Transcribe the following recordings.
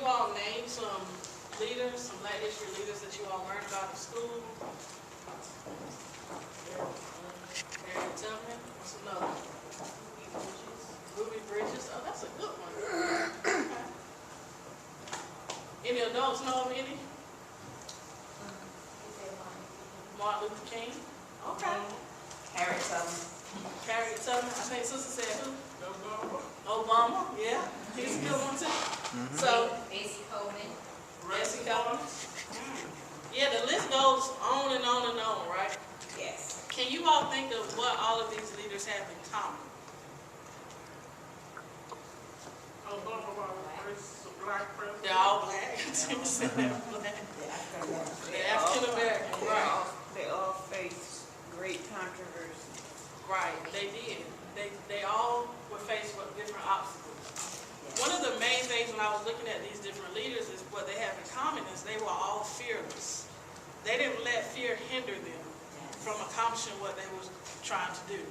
you all name some leaders, some Black history leaders that you all learned about in school? Harriet Tubman. What's another? Ruby Bridges. Oh, that's a good one. Okay. Any adults know of any? Martin Luther King. Okay. Harriet Tubman. Harriet Tubman. I think Sister said who? Obama. Yeah. He's a good one too. So, Bessie Coleman. Bessie Coleman. Yeah, the list goes on and on and on, right? Yes. Can you all think of what all of these leaders have in common? They're all black. They're black. They're African American, right? They all face great controversy. Right, they did. They all were faced with different obstacles. One of the main things when I was looking at these different leaders is what they have in common is they were all fearless. They didn't let fear hinder them from accomplishing what they were trying to do.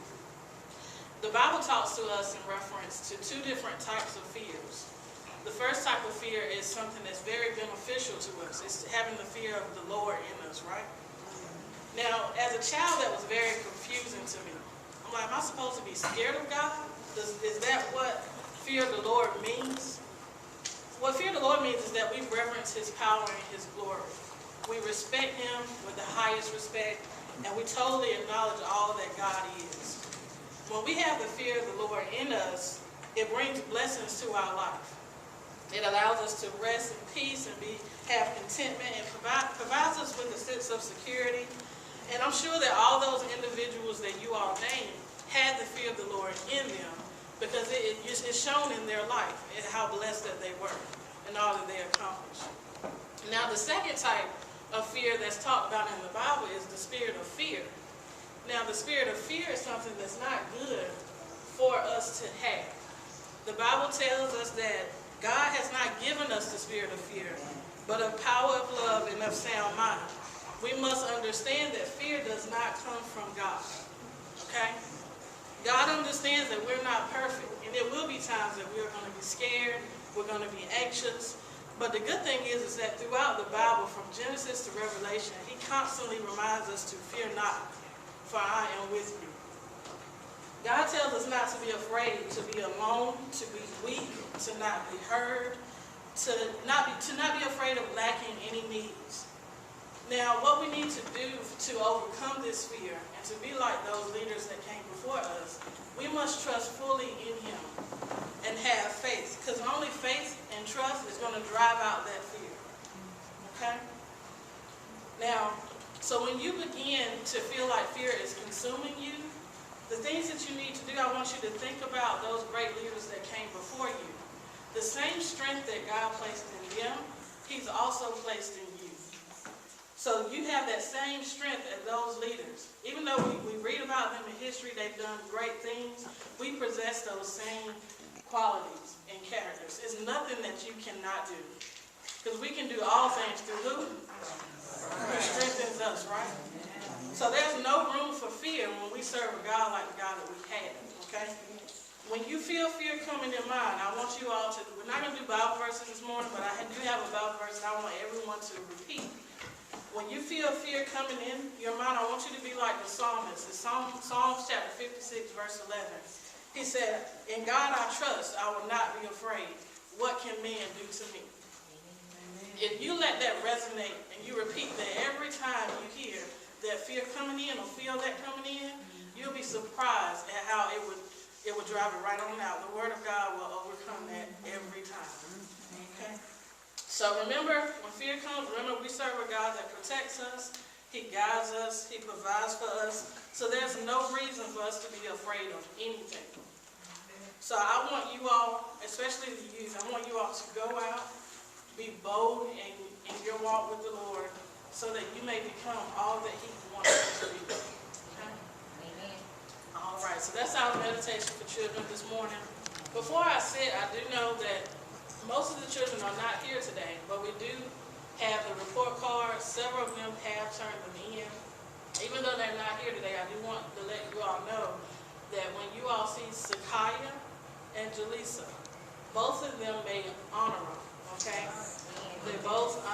The Bible talks to us in reference to two different types of fears. The first type of fear is something that's very beneficial to us. It's having the fear of the Lord in us, right? Now, as a child, that was very confusing to me. I'm like, am I supposed to be scared of God? Is that what fear of the Lord means? What fear of the Lord means is that we reverence His power and His glory. We respect Him with the highest respect, and we totally acknowledge all that God is. When we have the fear of the Lord in us, it brings blessings to our life. It allows us to rest in peace and have contentment, and provides us with a sense of security. And I'm sure that all those individuals that you all named had the fear of the Lord in them because it's shown in their life and how blessed that they were and all that they accomplished. Now, the second type of fear that's talked about in the Bible is the spirit of fear. Now, the spirit of fear is something that's not good for us to have. The Bible tells us that God has not given us the spirit of fear, but of power, of love, and of sound mind. We must understand that fear does not come from God, okay? God understands that we're not perfect, and there will be times that we're going to be scared, we're going to be anxious, but the good thing is that throughout the Bible, from Genesis to Revelation, He constantly reminds us to fear not, for I am with you. God tells us not to be afraid, to be alone, to be weak, to not be heard, to not be afraid of lacking any needs. Now, what we need to do to overcome this fear and to be like those leaders that came before us, we must trust fully in Him and have faith, because only faith and trust is going to drive out that fear. Okay? Now, so when you begin to feel like fear is consuming you, the things that you need to do, I want you to think about those great leaders that came before you. The same strength that God placed in them, He's also placed in you. So you have that same strength as those leaders. Even though we read about them in history, they've done great things, we possess those same qualities and characters. It's nothing that you cannot do. Because we can do all things through who? Who strengthens us, right? So there's no room for fear when we serve a God like the God that we have, okay? When you feel fear coming in mind, I want you all to, we're not going to do Bible verses this morning, but I do have a Bible verse and I want everyone to repeat. When you feel fear coming in your mind, I want you to be like the psalmist. It's Psalms chapter 56, verse 11. He said, in God I trust, I will not be afraid. What can man do to me? If you let that resonate and you repeat that every time you hear that fear coming in or feel that coming in, you'll be surprised at how it would drive it right on out. The Word of God will overcome that every time. Okay? So remember, when fear comes, remember we serve a God that protects us, He guides us, He provides for us. So there's no reason for us to be afraid of anything. So I want you all, especially the youth, I want you all to go out, be bold in your walk with the Lord, so that you may become all that He wants you to be. Okay? Amen. All right, so that's our meditation for children this morning. Before I sit, I do know that most of the children are not here today, but we do have the report cards. Several of them have turned them in. Even though they're not here today, I do want to let you all know that when you all see Sakaya and Jaleesa, both of them may honor them, okay? Both,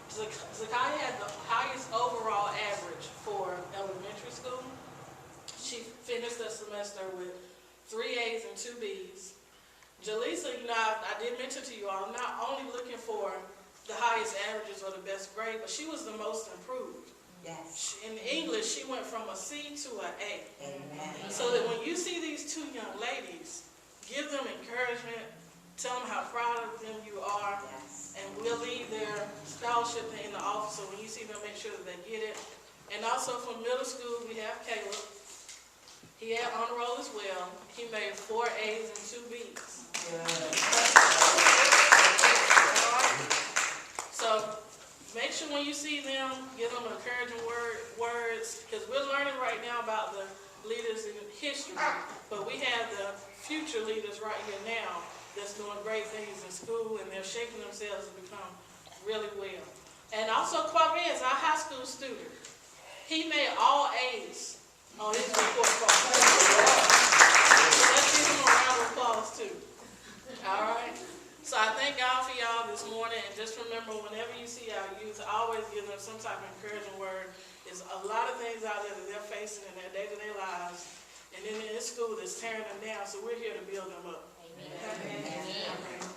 Zakiya had the highest overall average for elementary school. She finished the semester with 3 A's and 2 B's. Jaleesa, I did mention to you all, I'm not only looking for the highest averages or the best grade, but she was the most improved. Yes. In English, she went from a C to an A. Amen. So that when you see these 2 young ladies, give them encouragement, tell them how proud of them you are, Yes. and we'll leave their scholarship in the office, so when you see them, make sure that they get it. And also from middle school, we have Caleb. He had honor roll as well. He made 4 A's and 2 B's. So make sure when you see them, give them encouraging words, because we're learning right now about the leaders in history, but we have the future leaders right here now that's doing great things in school, and they're shaping themselves to become really well. And also Quavez, our high school student, he made all A's on his report card. Let's give him a round of applause too. All right? So I thank God for y'all this morning, and just remember, whenever you see our youth, always give them some type of encouraging word. There's a lot of things out there that they're facing in their day-to-day lives, and then in this school that's tearing them down, so we're here to build them up. Amen. Amen.